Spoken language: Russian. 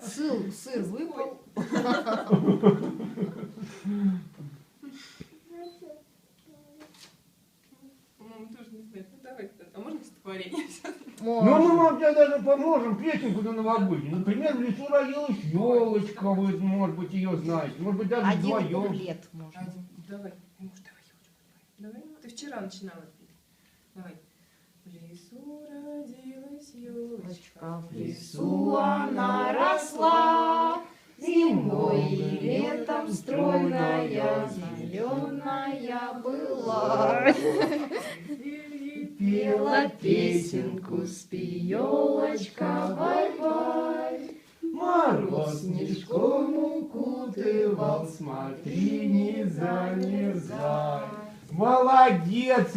Сыр выпал. Тоже не знаю. Ну давай, а можно стихотворение? Ну, мы вам тебе даже поможем песенку на новогоднюю. Например, в лесу родилась елочка, вы, может быть, ее знаете. Может быть, даже Один вдвоем. куплет можно. Давай. Муж, давай, елочку. Давай. Ты вчера начинала петь. Давай. В лесу родилась елочка, В лесу она росла, зимой и летом стройная, зеленая была. Пела песенку, спи, елочка, бай-бай. Мороз снежком укутывал, смотри, не замерзай. Молодец!